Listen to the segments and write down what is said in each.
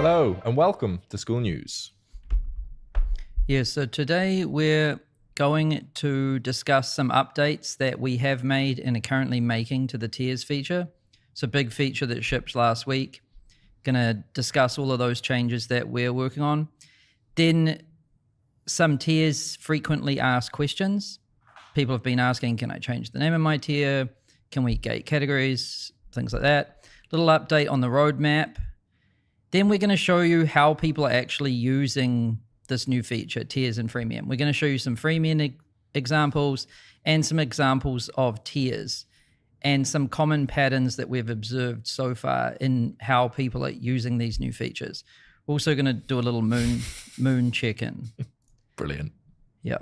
Hello and welcome to Skool News. Yeah, so today we're going to discuss some updates that we have made and are currently making to the tiers feature. It's a big feature that shipped last week. Gonna discuss all of those changes that we're working on. Then some tiers frequently asked questions. People have been asking, can I change the name of my tier? Can we gate categories? Things like that. Little update on the roadmap. Then we're going to show you how people are actually using this new feature, tiers and freemium. We're going to show you some freemium examples and some examples of tiers and some common patterns that we've observed so far in how people are using these new features. We're also going to do a little moon check-in. Brilliant. Yeah.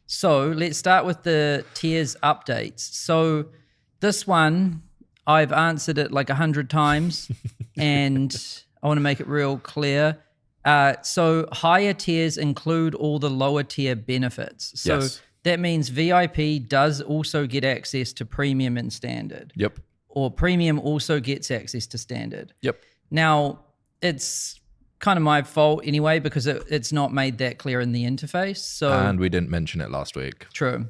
So let's start with the tiers updates. So this one, I've answered it like 100 times and I want to make it real clear. So higher tiers include all the lower tier benefits. So Yes. that means VIP does also get access to premium and standard. Yep. Or premium also gets access to standard. Yep. Now, it's kind of my fault anyway because it's not made that clear in the interface. So And we didn't mention it last week. True.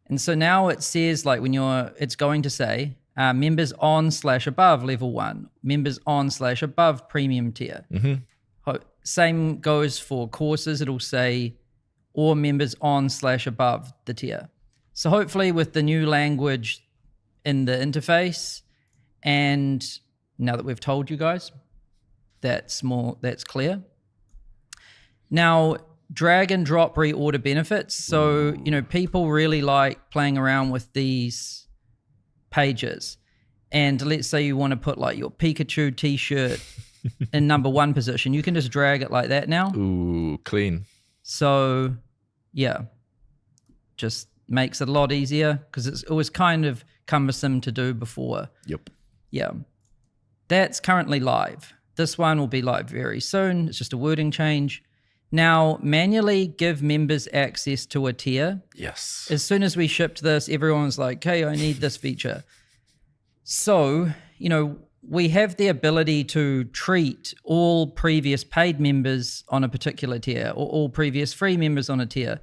And so now it says like it's going to say members on/above level 1, members on/above premium tier. Mm-hmm. Same goes for courses. It'll say or members on/above the tier. So hopefully with the new language in the interface, and now that we've told you guys, that's clear. Now, drag and drop reorder benefits. So, people really like playing around with these pages. And let's say you want to put like your Pikachu t-shirt in number 1 position. You can just drag it like that now. Ooh, clean. So, yeah, just makes it a lot easier because it was kind of cumbersome to do before. Yep. Yeah. That's currently live. This one will be live very soon. It's just a wording change. Now, manually give members access to a tier. Yes. As soon as we shipped this, everyone's like, hey, I need this feature. So, we have the ability to treat all previous paid members on a particular tier or all previous free members on a tier.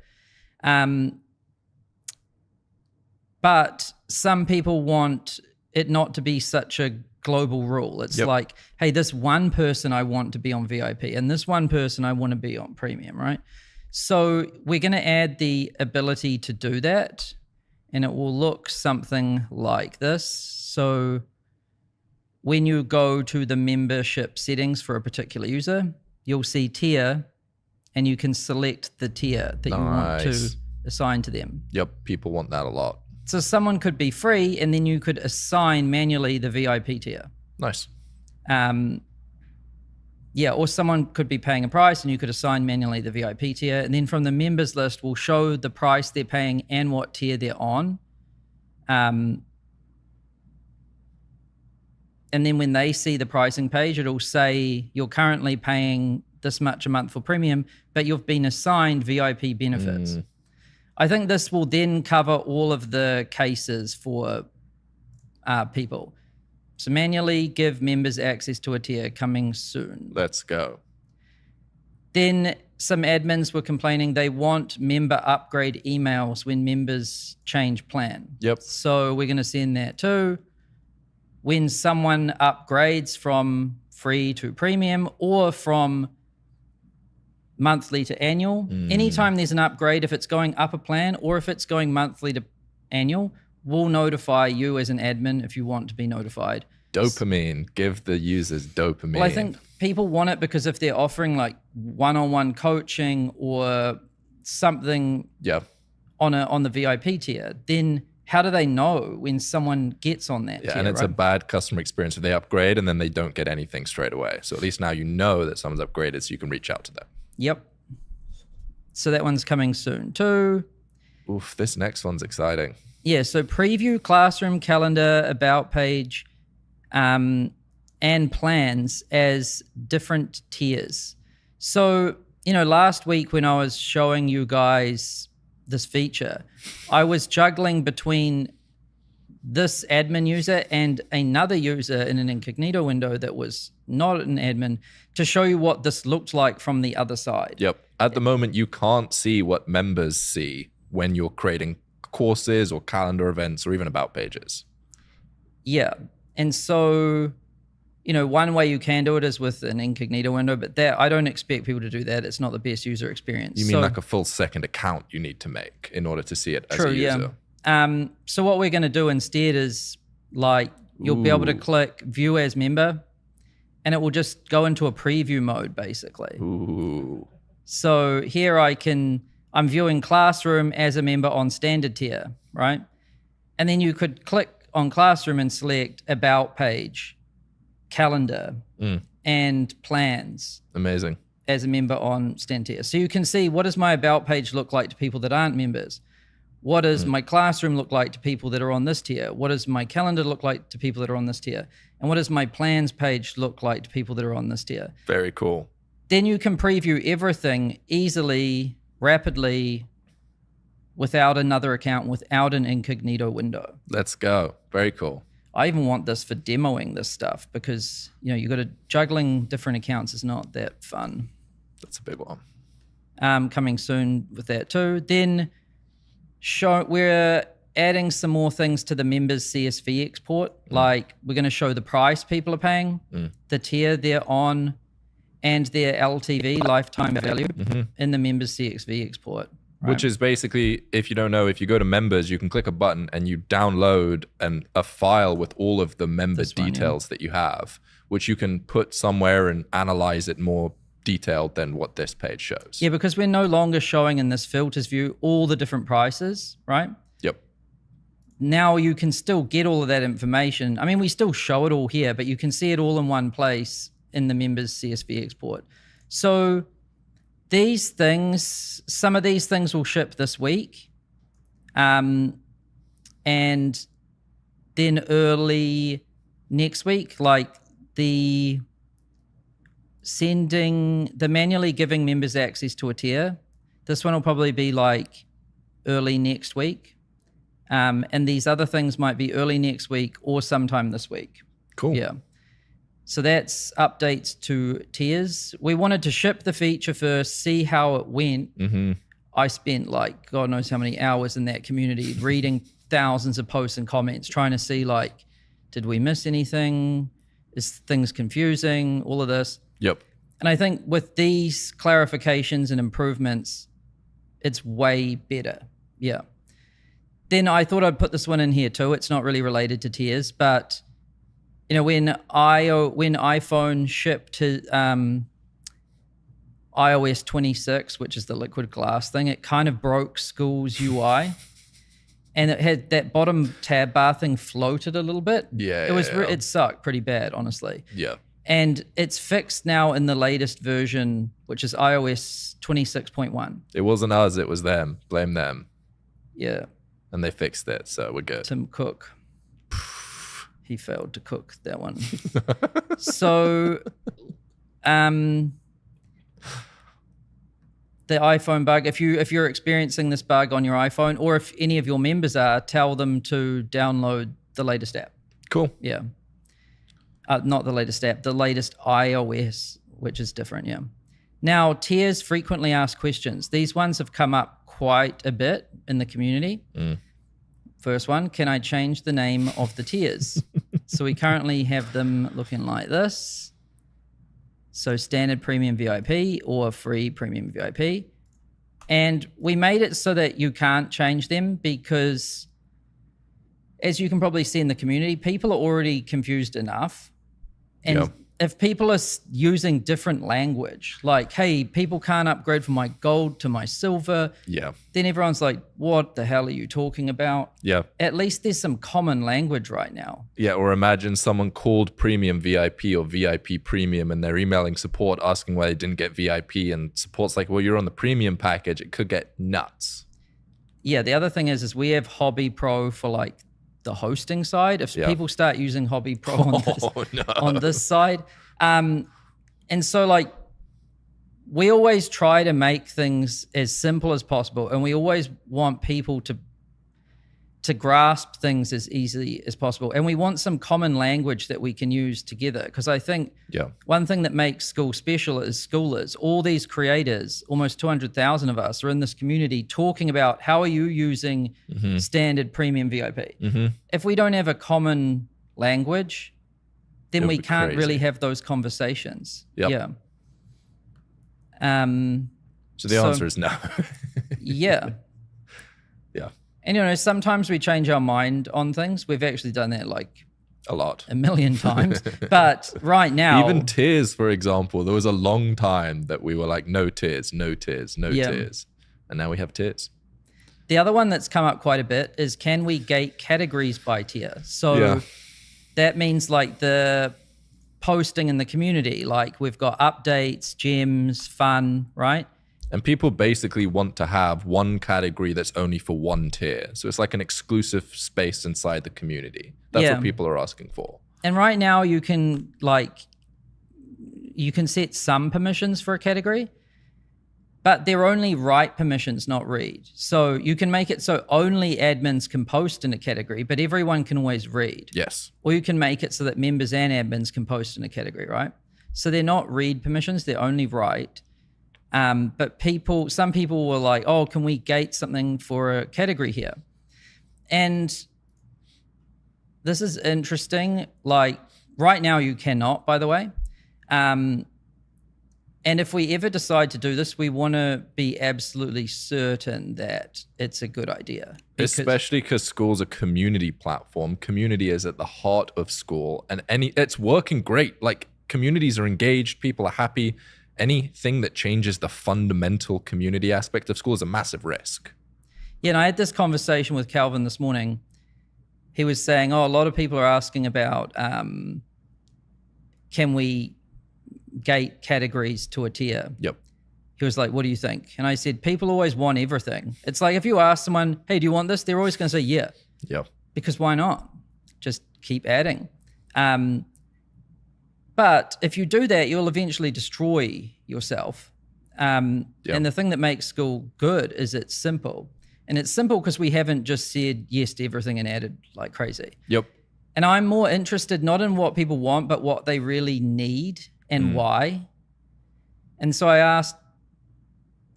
But some people want it not to be such a global rule. It's like, hey, this one person I want to be on VIP and this one person I want to be on premium, right? So we're going to add the ability to do that and it will look something like this. So when you go to the membership settings for a particular user, you'll see tier and you can select the tier that you want to assign to them. Yep, people want that a lot. So someone could be free and then you could assign manually the VIP tier. Nice. Or someone could be paying a price and you could assign manually the VIP tier. And then from the members list, we'll show the price they're paying and what tier they're on. And then when they see the pricing page, it'll say you're currently paying this much a month for premium, but you've been assigned VIP benefits. I think this will then cover all of the cases for people. So manually give members access to a tier coming soon. Let's go. Then some admins were complaining they want member upgrade emails when members change plan. Yep. So we're going to send that too. When someone upgrades from free to premium or from monthly to annual. Anytime there's an upgrade, if it's going up a plan or if it's going monthly to annual, we'll notify you as an admin if you want to be notified. Dopamine. Give the users dopamine. Well, I think people want it because if they're offering like one-on-one coaching or something on the VIP tier, then how do they know when someone gets on that tier? And it's a bad customer experience if they upgrade and then they don't get anything straight away. So at least now you know that someone's upgraded so you can reach out to them. Yep. So that one's coming soon too. Oof, this next one's exciting. Yeah, so preview classroom calendar, about page, and plans as different tiers. So, last week when I was showing you guys this feature, I was juggling between this admin user and another user in an incognito window that was not an admin to show you what this looked like from the other side. Yep. At the moment, you can't see what members see when you're creating courses or calendar events or even about pages. Yeah. And so, one way you can do it is with an incognito window, but that I don't expect people to do that. It's not the best user experience. You mean like a full second account you need to make in order to see it as a user? Yeah. So what we're going to do instead is like you'll be able to click view as member and it will just go into a preview mode basically. Ooh. So here I'm viewing Classroom as a member on standard tier, right? And then you could click on Classroom and select about page, calendar, and plans. Amazing. As a member on standard tier. So you can see, what does my about page look like to people that aren't members? What does my Classroom look like to people that are on this tier? What does my calendar look like to people that are on this tier? And what does my plans page look like to people that are on this tier? Very cool. Then you can preview everything easily, rapidly, without another account, without an incognito window. Let's go. Very cool. I even want this for demoing this stuff because, you got to juggling different accounts is not that fun. That's a big one. Coming soon with that too. Then we're adding some more things to the members CSV export. Like we're going to show the price people are paying, the tier they're on, and their LTV, lifetime value, in the members CSV export. Right? Which is basically, if you don't know, if you go to members, you can click a button and you download a file with all of the member details that you have, which you can put somewhere and analyze it more detailed than what this page shows. Yeah, because we're no longer showing in this filters view all the different prices, right? Yep. Now you can still get all of that information. I mean, we still show it all here, but you can see it all in one place in the members CSV export. So these things, some of these things will ship this week. And then early next week, like the manually giving members access to a tier. This one will probably be like early next week. And these other things might be early next week or sometime this week. Cool. Yeah. So that's updates to tiers. We wanted to ship the feature first, see how it went. I spent like God knows how many hours in that community reading thousands of posts and comments, trying to see like, did we miss anything? Is things confusing? All of this. Yep. And I think with these clarifications and improvements, it's way better. Yeah. Then I thought I'd put this one in here too. It's not really related to tiers, but when iPhone shipped to iOS 26, which is the liquid glass thing, it kind of broke Skool's UI. And it had that bottom tab bar thing floated a little bit. Yeah. It sucked pretty bad, honestly. Yeah. And it's fixed now in the latest version, which is iOS 26.1. It wasn't us, it was them. Blame them. Yeah. And they fixed it, so we're good. Tim Cook. He failed to cook that one. So, the iPhone bug, if you're experiencing this bug on your iPhone, or if any of your members are, tell them to download the latest app. Cool. Yeah. Not the latest app, the latest iOS, which is different, yeah. Now, tiers frequently asked questions. These ones have come up quite a bit in the community. First one, can I change the name of the tiers? So we currently have them looking like this. So standard premium VIP or free premium VIP. And we made it so that you can't change them because, as you can probably see in the community, people are already confused enough. And if people are using different language, like, hey, people can't upgrade from my gold to my silver. Yeah. Then everyone's like, what the hell are you talking about? Yeah. At least there's some common language right now. Yeah, or imagine someone called premium VIP or VIP premium and they're emailing support asking why they didn't get VIP, and support's like, well, you're on the premium package. It could get nuts. Yeah, the other thing is we have Hobby Pro for like the hosting side. If people start using Hobby Pro on this side. And so like we always try to make things as simple as possible, and we always want people to grasp things as easily as possible. And we want some common language that we can use together. Because I think one thing that makes Skool special is Skoolers. All these creators, almost 200,000 of us, are in this community talking about how are you using standard premium VIP. If we don't have a common language, then we can't really have those conversations. So the answer is no. Yeah. And, sometimes we change our mind on things. We've actually done that like a lot, a million times. But right now, even tiers, for example, there was a long time that we were like, no tiers, no tiers, no tiers. And now we have tiers. The other one that's come up quite a bit is, can we gate categories by tier? So that means like the posting in the community, like we've got updates, gems, fun, right? And people basically want to have one category that's only for one tier. So it's like an exclusive space inside the community. That's what people are asking for. And right now you can set some permissions for a category, but they're only write permissions, not read. So you can make it so only admins can post in a category, but everyone can always read. Yes. Or you can make it so that members and admins can post in a category, right? So they're not read permissions, they're only write. But some people were like, oh, can we gate something for a category here? And this is interesting. Like right now you cannot, by the way. And if we ever decide to do this, we want to be absolutely certain that it's a good idea. Especially because Skool's a community platform. Community is at the heart of Skool, and it's working great. Like communities are engaged, people are happy. Anything that changes the fundamental community aspect of Skool is a massive risk. Yeah, and I had this conversation with Calvin this morning. He was saying, a lot of people are asking about, can we gate categories to a tier? Yep. He was like, what do you think? And I said, people always want everything. It's like if you ask someone, hey, do you want this? They're always going to say, yeah. Yep. Because why not? Just keep adding. But if you do that, you'll eventually destroy yourself. And the thing that makes Skool good is it's simple. And it's simple because we haven't just said yes to everything and added like crazy. Yep. And I'm more interested not in what people want, but what they really need and why. And so I asked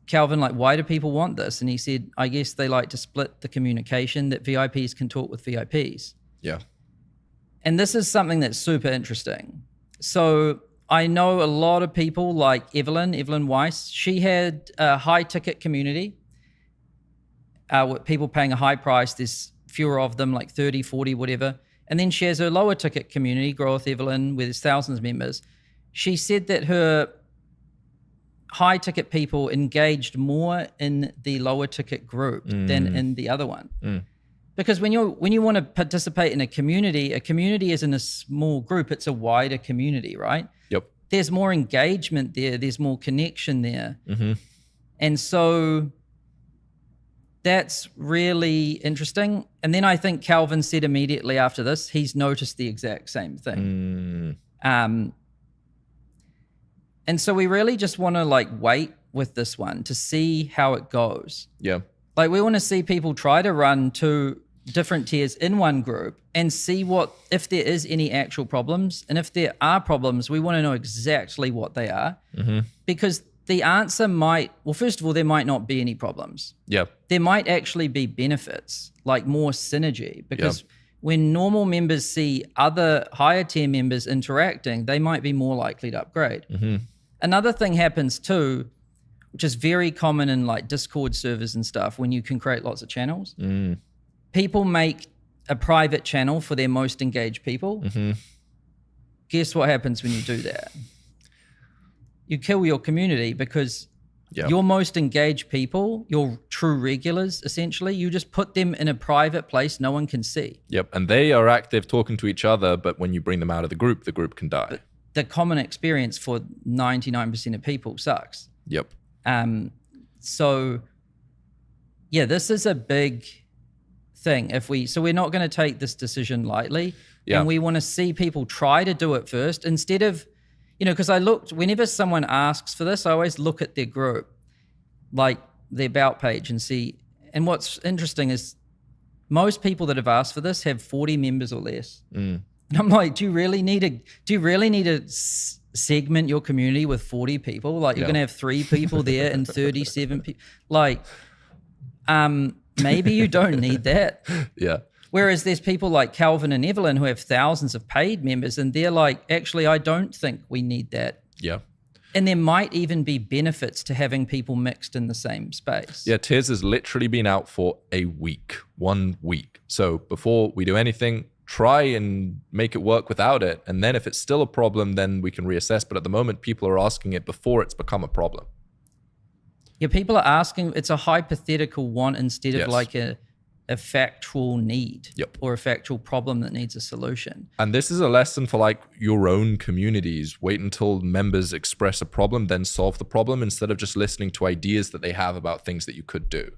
Calvin, like, why do people want this? And he said, I guess they like to split the communication, that VIPs can talk with VIPs. Yeah. And this is something that's super interesting. So I know a lot of people like Evelyn Weiss. She had a high ticket community with people paying a high price. There's fewer of them, like 30, 40, whatever. And then she has her lower ticket community, Grow with Evelyn, where there's thousands of members. She said that her high ticket people engaged more in the lower ticket group than in the other one. Because when you want to participate in a community isn't a small group, it's a wider community, right? Yep. There's more engagement there, there's more connection there. And so that's really interesting. And then I think Calvin said immediately after this, he's noticed the exact same thing. And so we really just want to like wait with this one to see how it goes. Yeah. Like we want to see people try to run two different tiers in one group and see if there is any actual problems. And if there are problems, we want to know exactly what they are. Because the answer first of all, there might not be any problems. Yeah. There might actually be benefits, like more synergy. Because when normal members see other higher tier members interacting, they might be more likely to upgrade. Another thing happens too, which is very common in like Discord servers and stuff, when you can create lots of channels. People make a private channel for their most engaged people. Guess what happens when you do that? You kill your community because your most engaged people, your true regulars, essentially, you just put them in a private place no one can see. Yep. And they are active talking to each other, but when you bring them out of the group can die. But the common experience for 99% of people sucks. Yep. So yeah, this is a big thing. So we're not going to take this decision lightly. And we want to see people try to do it first instead of, because whenever someone asks for this, I always look at their group, like their about page and see. And what's interesting is most people that have asked for this have 40 members or less. And I'm like, do you really need to segment your community with 40 people? Like, you're going to have 3 people there and 37 people. Like, maybe you don't need that. Yeah. Whereas there's people like Calvin and Evelyn who have thousands of paid members, and they're like, actually, I don't think we need that. Yeah. And there might even be benefits to having people mixed in the same space. Yeah, Tiers has literally been out for a week, 1 week. So before we do anything, try and make it work without it. And then if it's still a problem, then we can reassess. But at the moment, people are asking it before it's become a problem. Yeah, people are asking, it's a hypothetical want instead of like a factual need or a factual problem that needs a solution. And this is a lesson for like your own communities. Wait until members express a problem, then solve the problem, instead of just listening to ideas that they have about things that you could do.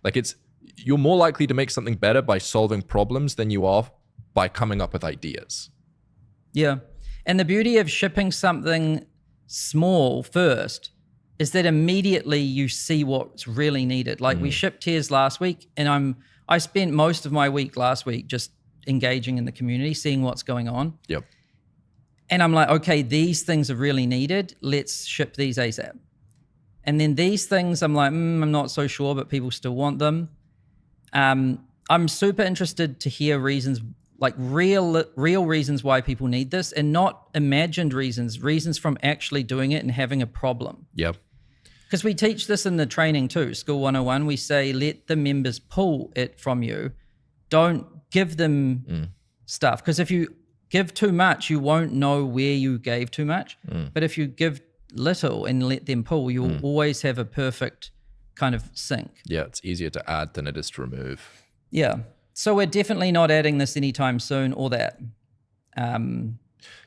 Like, you're more likely to make something better by solving problems than you are by coming up with ideas. Yeah. And the beauty of shipping something small first is that immediately you see what's really needed. Like, we shipped Tiers last week, and I spent most of my week last week just engaging in the community, seeing what's going on. Yep. And I'm like, okay, these things are really needed. Let's ship these ASAP. And then these things, I'm like, I'm not so sure, but people still want them. I'm super interested to hear reasons, like real reasons why people need this, and not imagined reasons from actually doing it and having a problem. Yep. Because we teach this in the training too, Skool 101. We say, let the members pull it from you. Don't give them stuff. Because if you give too much, you won't know where you gave too much. But if you give little and let them pull, you'll always have a perfect kind of sync. Yeah, it's easier to add than it is to remove. Yeah. So we're definitely not adding this anytime soon or that.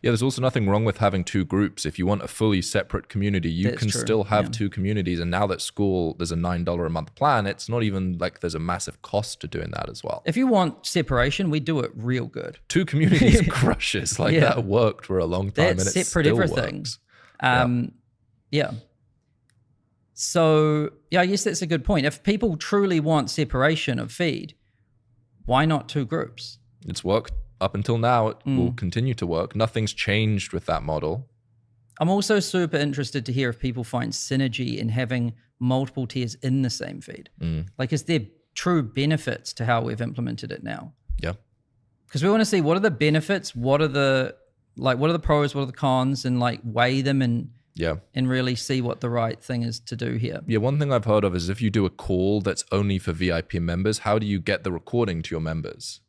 Yeah, there's also nothing wrong with having 2 groups. If you want a fully separate community, you can still have 2 communities. And now that Skool, there's a $9 a month plan, it's not even like there's a massive cost to doing that as well. If you want separation, we do it real good. 2 communities crushes. Like, that worked for a long time. That's and it separate still everything. Works. Yeah. So, yeah, I guess that's a good point. If people truly want separation of feed, why not 2 groups? It's worked up until now. It will continue to work. Nothing's changed with that model. I'm also super interested to hear if people find synergy in having multiple tiers in the same feed. Like, is there true benefits to how we've implemented it now? Yeah. Because we want to see, what are the benefits, what are the pros, what are the cons, and like weigh them and really see what the right thing is to do here. Yeah, one thing I've heard of is if you do a call that's only for VIP members, how do you get the recording to your members?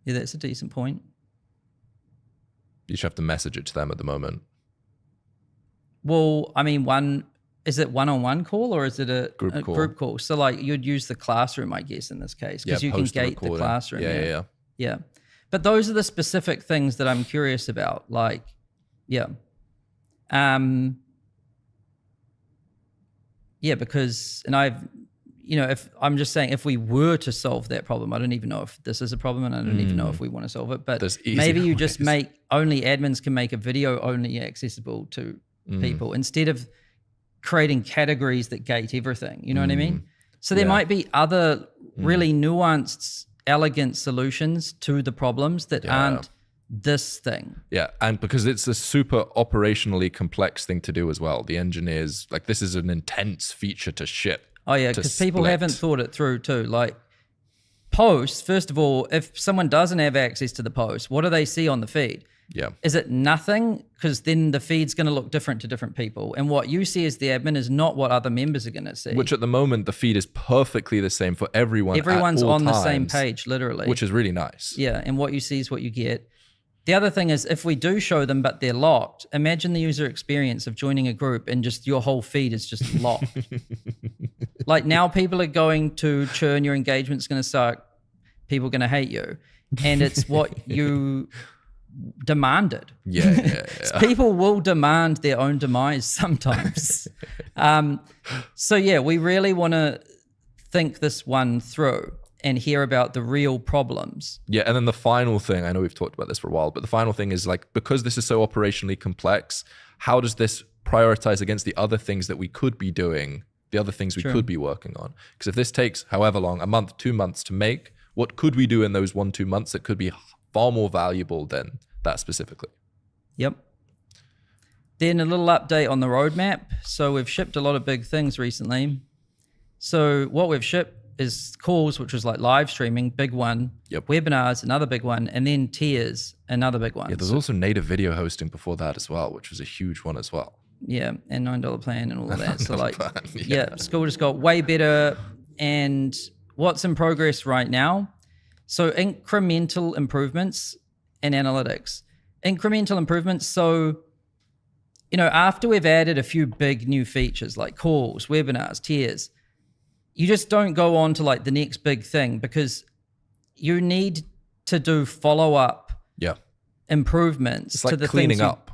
Yeah, that's a decent point. You just have to message it to them at the moment. Well, I mean, is it one-on-one call or is it a group call? So like, you'd use the classroom, I guess, in this case, because you can gate the classroom. Yeah. But those are the specific things that I'm curious about. Like, because, and if I'm just saying, if we were to solve that problem, I don't even know if this is a problem, and I don't even know if we want to solve it, but maybe you just only admins can make a video only accessible to people instead of creating categories that gate everything. You know what I mean? So there might be other really nuanced, elegant solutions to the problems that aren't this thing. Yeah, and because it's a super operationally complex thing to do as well. The engineers, like, this is an intense feature to ship. Oh yeah, because people haven't thought it through too. Like, posts, first of all, if someone doesn't have access to the post, what do they see on the feed? Yeah. Is it nothing? Because then the feed's going to look different to different people. And what you see as the admin is not what other members are going to see. Which at the moment, the feed is perfectly the same for everyone. Everyone's at all on times, the same page, literally. Which is really nice. Yeah, and what you see is what you get. The other thing is, if we do show them, but they're locked, imagine the user experience of joining a group and just your whole feed is just locked. Like, now people are going to churn, your engagement's going to suck, people are going to hate you. And it's what you demanded. Yeah. People will demand their own demise sometimes. So yeah, we really want to think this one through and hear about the real problems. Yeah, and then the final thing, I know we've talked about this for a while, but the final thing is, like, because this is so operationally complex, how does this prioritize against the other things that we could be doing, the other things we could be working on? Because if this takes however long, a month, 2 months to make, what could we do in those 1-2 months that could be far more valuable than that specifically? Yep. Then a little update on the roadmap. So we've shipped a lot of big things recently. So what we've shipped is calls, which was like live streaming, big one. Yep. Webinars, another big one. And then tiers, another big one. Yeah, there's also native video hosting before that as well, which was a huge one as well. Yeah, and $9 plan and all of that. So like, plan, yeah, Skool just got way better. And what's in progress right now? So incremental improvements and analytics. Incremental improvements. So, you know, after we've added a few big new features like calls, webinars, tiers, you just don't go on to like the next big thing because you need to do follow-up improvements. It's like to the cleaning things you, up.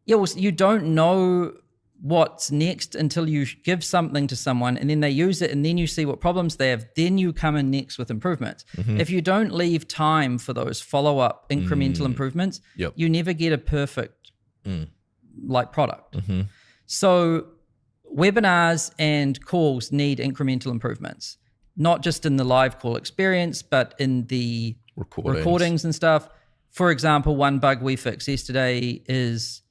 Yeah, well, you don't know what's next until you give something to someone and then they use it and then you see what problems they have. Then you come in next with improvements. If you don't leave time for those follow-up incremental improvements, you never get a perfect like product. So webinars and calls need incremental improvements, not just in the live call experience, but in the recordings and stuff. For example, one bug we fixed yesterday is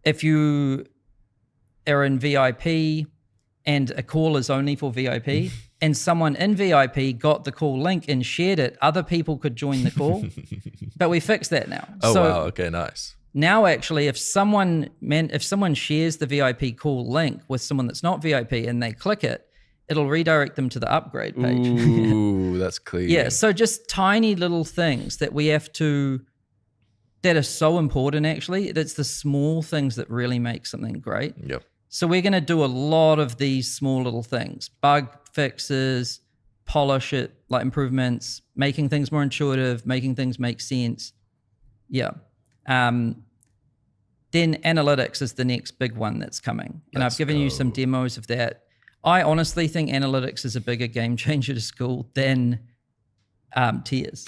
if you are in VIP and a call is only for VIP and someone in VIP got the call link and shared it, other people could join the call. But we fixed that now. Oh, so wow. Okay, nice. Now, actually, if someone shares the VIP call link with someone that's not VIP and they click it, it'll redirect them to the upgrade page. Ooh, that's clean. Yeah, so just tiny little things that we have to, that are so important, actually. That's the small things that really make something great. Yep. So we're going to do a lot of these small little things, bug fixes, polish it, like improvements, making things more intuitive, making things make sense. Yeah. Then analytics is the next big one that's coming. And I've given you some demos of that. I honestly think analytics is a bigger game changer to Skool than tiers.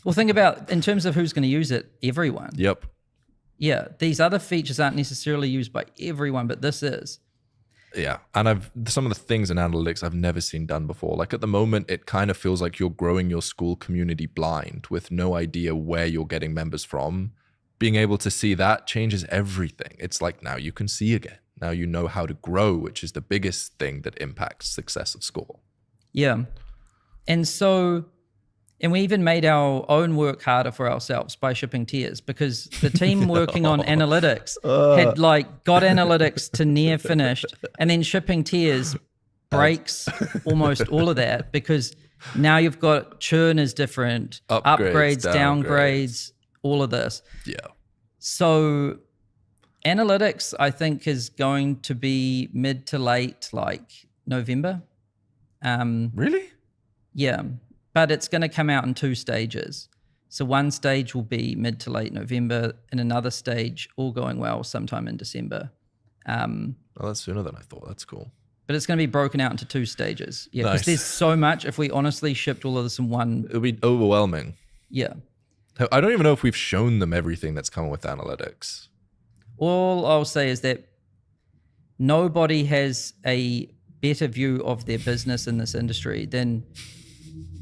Well, think about in terms of who's going to use it, everyone. Yep. Yeah, these other features aren't necessarily used by everyone, but this is. Yeah, and some of the things in analytics I've never seen done before. Like at the moment, it kind of feels like you're growing your Skool community blind with no idea where you're getting members from. Being able to see that changes everything. It's like now you can see again. Now you know how to grow, which is the biggest thing that impacts success of Skool. Yeah, and so, and we even made our own work harder for ourselves by shipping tiers because the team working on analytics had like got analytics to near finished, and then shipping tiers breaks almost all of that because now you've got churn is different, upgrades, downgrades, all of this. Yeah. So analytics, I think, is going to be mid to late, like November. Really? Yeah. But it's going to come out in 2 stages. So one stage will be mid to late November, and another stage, all going well, sometime in December. Oh, that's sooner than I thought. That's cool. But it's going to be broken out into 2 stages. Yeah, because nice. there's so much. If we honestly shipped all of this in one... It would be overwhelming. Yeah. I don't even know if we've shown them everything that's coming with analytics. All I'll say is that nobody has a better view of their business in this industry than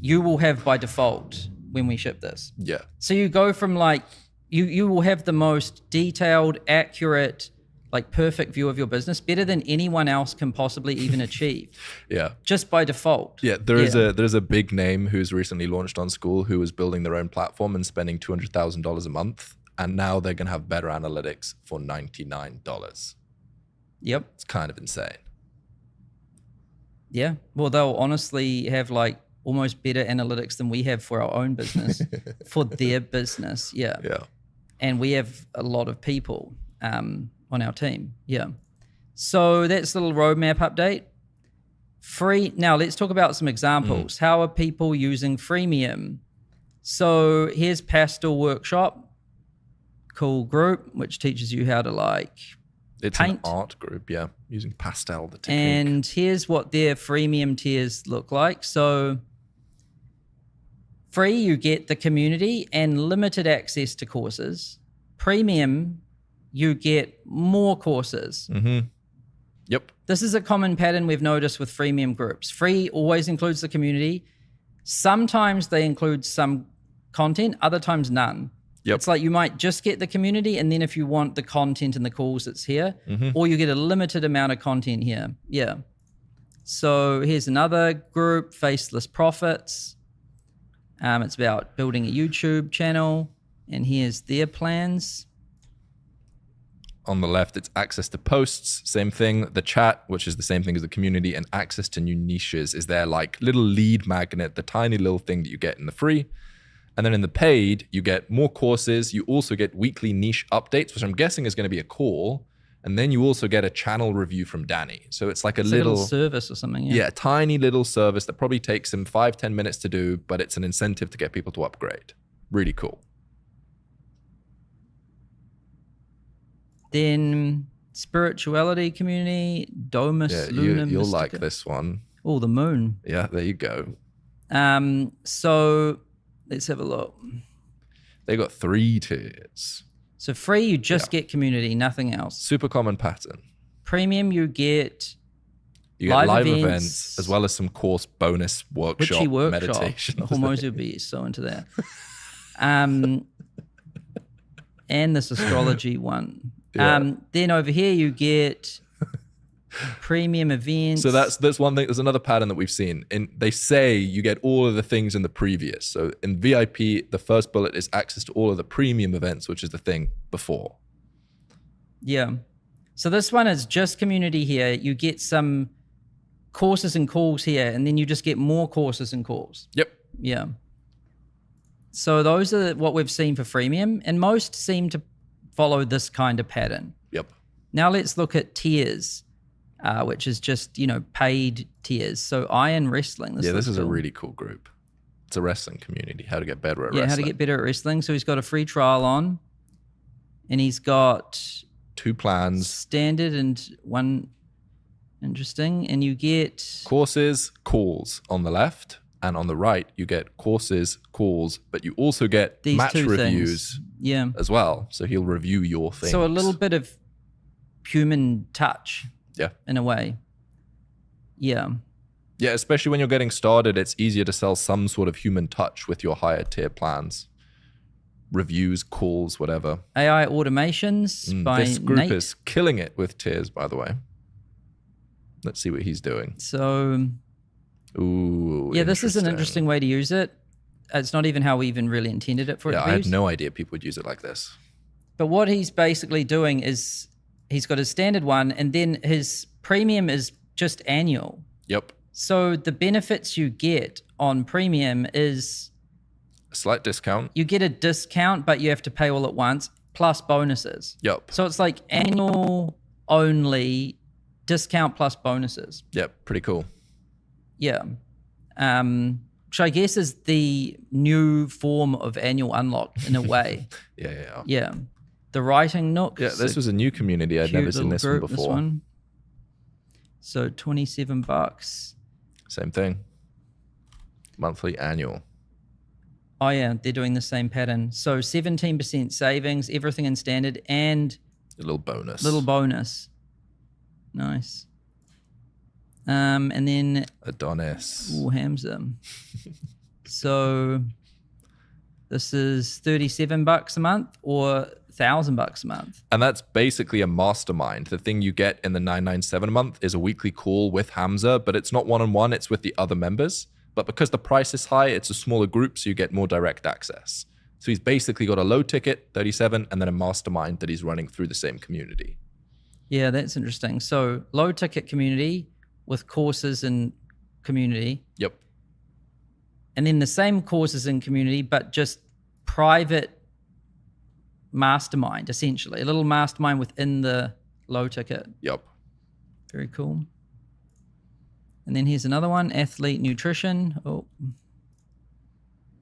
you will have by default when we ship this. Yeah. So you go from like, you will have the most detailed, accurate, like perfect view of your business, better than anyone else can possibly even achieve. Yeah. Just by default. Yeah. There's a big name who's recently launched on Skool who was building their own platform and spending $200,000 a month. And now they're going to have better analytics for $99. Yep. It's kind of insane. Yeah. Well, they'll honestly have like almost better analytics than we have for our own business, for their business. Yeah. Yeah. And we have a lot of people on our team. Yeah. So that's a little roadmap update. Free. Now let's talk about some examples. How are people using freemium? So here's Pastel Workshop. Cool group, which teaches you how to like paint. An art group, yeah, using pastel, the technique. And here's what their freemium tiers look like. So free, you get the community and limited access to courses. Premium, you get more courses. Mm-hmm. Yep. This is a common pattern we've noticed with freemium groups. Free always includes the community. Sometimes they include some content, other times none. Yep. It's like you might just get the community, and then if you want the content and the calls, it's here, or you get a limited amount of content here. Yeah. So here's another group, Faceless Profits. It's about building a YouTube channel, and here's their plans. On the left, it's access to posts, same thing. The chat, which is the same thing as the community, and access to new niches is their like little lead magnet, the tiny little thing that you get in the free. And then in the paid, you get more courses. You also get weekly niche updates, which I'm guessing is going to be a call. And then you also get a channel review from Danny. So it's like a little service or something. Yeah, a tiny little service that probably takes him 5-10 minutes to do, but it's an incentive to get people to upgrade. Really cool. Then spirituality community, Domus Luna. You'll Mystica. like this one. Oh, the moon. Yeah, there you go. So let's have a look. They got 3 tiers. So free, you just get community, nothing else. Super common pattern. Premium, you get live events as well as some course bonus workshop meditation. Hormones will be so into that. And this astrology one. Yeah. Then over here you get premium events. So that's one thing. There's another pattern that we've seen. They say you get all of the things in the previous. So in VIP, the first bullet is access to all of the premium events, which is the thing before. Yeah. So this one is just community here. You get some courses and calls here, and then you just get more courses and calls. Yep. Yeah. So those are what we've seen for freemium, and most seem to follow this kind of pattern. Yep. Now let's look at tiers, which is just, paid tiers. So Iron Wrestling. This is cool. A really cool group. It's a wrestling community, how to get better at wrestling. Yeah, how to get better at wrestling. So he's got a free trial on, and he's got 2 plans. Standard and one interesting. And you get courses, calls on the left. And on the right, you get courses, calls, but you also get these match 2 reviews as well. So he'll review your things. So a little bit of human touch. Yeah. In a way. Yeah. Yeah, especially when you're getting started, it's easier to sell some sort of human touch with your higher tier plans. Reviews, calls, whatever. AI automations by this group Nate. is killing it with tiers, by the way. Let's see what he's doing. So... Ooh, yeah, this is an interesting way to use it. It's not even how we even really intended it for it to be I had used. no idea people would use it like this. But what he's basically doing is he's got his standard one, and then his premium is just annual. Yep. So the benefits you get on premium is... a slight discount. You get a discount, but you have to pay all at once, plus bonuses. Yep. So it's like annual only, discount plus bonuses. Yep, pretty cool. Yeah. Which I guess is the new form of annual unlock in a way. Yeah. The Writing Nook. Yeah, this was a new community. I'd never seen this one before. This one. So $27. Same thing. Monthly, annual. Oh yeah, they're doing the same pattern. So 17% savings, everything in standard, and a little bonus. Nice. And then Adonis. Hamza. So this is $37 a month or $1,000 a month. And that's basically a mastermind. The thing you get in the $997 a month is a weekly call with Hamza, but it's not one-on-one, it's with the other members. But because the price is high, it's a smaller group, so you get more direct access. So he's basically got a low ticket, 37, and then a mastermind that he's running through the same community. Yeah, that's interesting. So low ticket community with courses and community. Yep. And then the same courses and community, but just private mastermind, essentially. A little mastermind within the low ticket. Yep. Very cool. And then here's another one, Athlete Nutrition. Oh.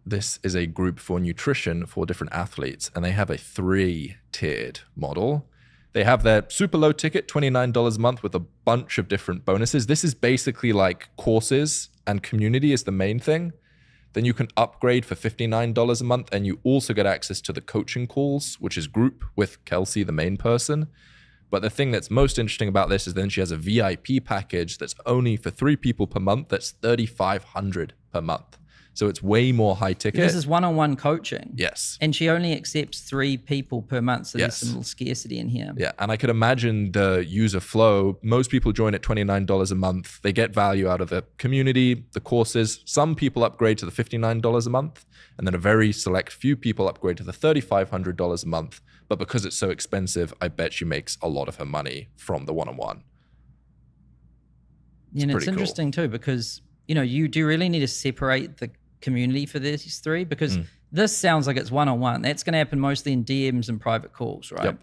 This is a group for nutrition for different athletes, and they have a 3-tiered model. They have their super low ticket, $29 a month with a bunch of different bonuses. This is basically like courses and community is the main thing. Then you can upgrade for $59 a month, and you also get access to the coaching calls, which is group with Kelsey, the main person. But the thing that's most interesting about this is then she has a VIP package that's only for 3 people per month. That's $3,500 per month. So it's way more high ticket. This is one-on-one coaching. Yes. And she only accepts 3 people per month. So there's Yes. some little scarcity in here. Yeah. And I could imagine the user flow. Most people join at $29 a month. They get value out of the community, the courses. Some people upgrade to the $59 a month. And then a very select few people upgrade to the $3,500 a month. But because it's so expensive, I bet she makes a lot of her money from the one-on-one. And it's interesting too, because, you know, you do really need to separate the community for these 3, because this sounds like it's one-on-one. That's going to happen mostly in DMs and private calls, right? Yep.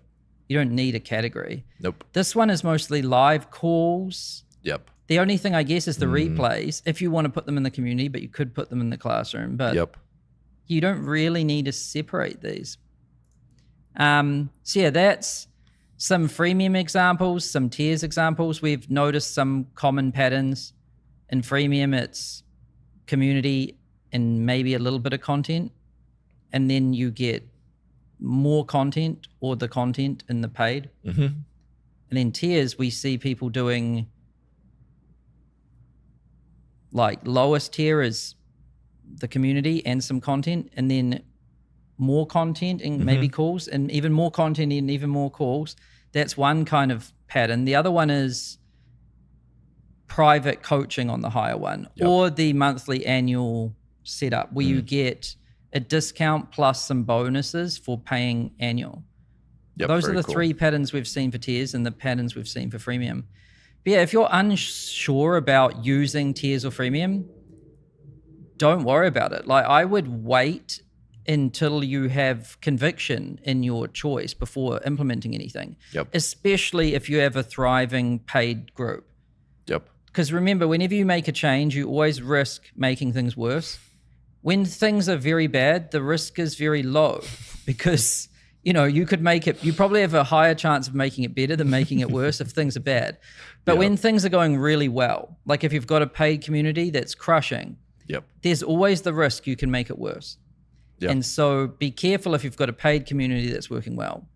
You don't need a category. Nope. This one is mostly live calls. Yep. The only thing, I guess, is the replays, if you want to put them in the community, but you could put them in the classroom. But Yep. you don't really need to separate these. So yeah, that's some freemium examples, some tiers examples. We've noticed some common patterns. In freemium, it's community and maybe a little bit of content. And then you get more content or the content in the paid. Mm-hmm. And then tiers, we see people doing, like, lowest tier is the community and some content, and then more content and maybe calls, and even more content and even more calls. That's one kind of pattern. The other one is private coaching on the higher one, or the monthly annual setup where you get a discount plus some bonuses for paying annual. Those are the 3 patterns we've seen for tiers and the patterns we've seen for freemium. But yeah, if you're unsure about using tiers or freemium, don't worry about it. Like, I would wait until you have conviction in your choice before implementing anything, especially if you have a thriving paid group. Because remember, whenever you make a change, you always risk making things worse. When things are very bad, the risk is very low, because, you know, you could make it, you probably have a higher chance of making it better than making it worse if things are bad. But when things are going really well, like if you've got a paid community that's crushing, there's always the risk you can make it worse. And so be careful if you've got a paid community that's working well.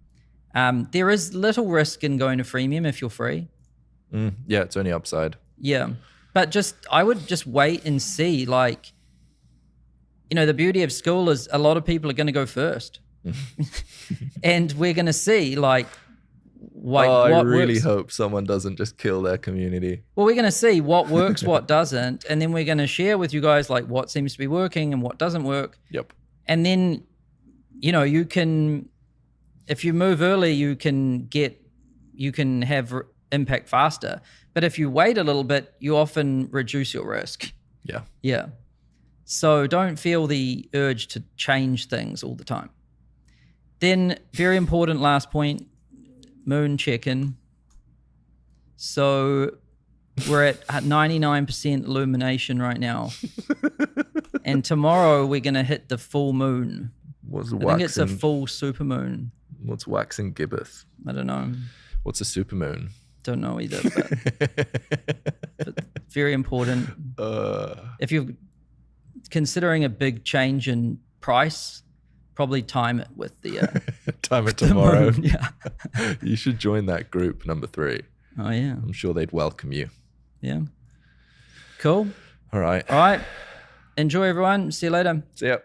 There is little risk in going to freemium if you're free. Yeah, it's only upside. Yeah. But I would just wait and see. Like, you know, the beauty of Skool is a lot of people are going to go first. And we're going to see, like, what I really works. hope someone doesn't just kill their community. Well, we're going to see what works, what doesn't. And then we're going to share with you guys, like, what seems to be working and what doesn't work. And then, you know, you can, if you move early, you can have impact faster. But if you wait a little bit, you often reduce your risk. Yeah. So don't feel the urge to change things all the time. Then, very important last point, moon check-in. So we're at 99% illumination right now. And tomorrow we're going to hit the full moon. I think it's a full supermoon. What's waxing gibbous? I don't know. What's a supermoon? Don't know either. But very important. If you're considering a big change in price, probably time it with the time it tomorrow. Moon. Yeah. You should join that group, number 3. Oh yeah. I'm sure they'd welcome you. Yeah. Cool. All right. All right. Enjoy, everyone. See you later. See ya.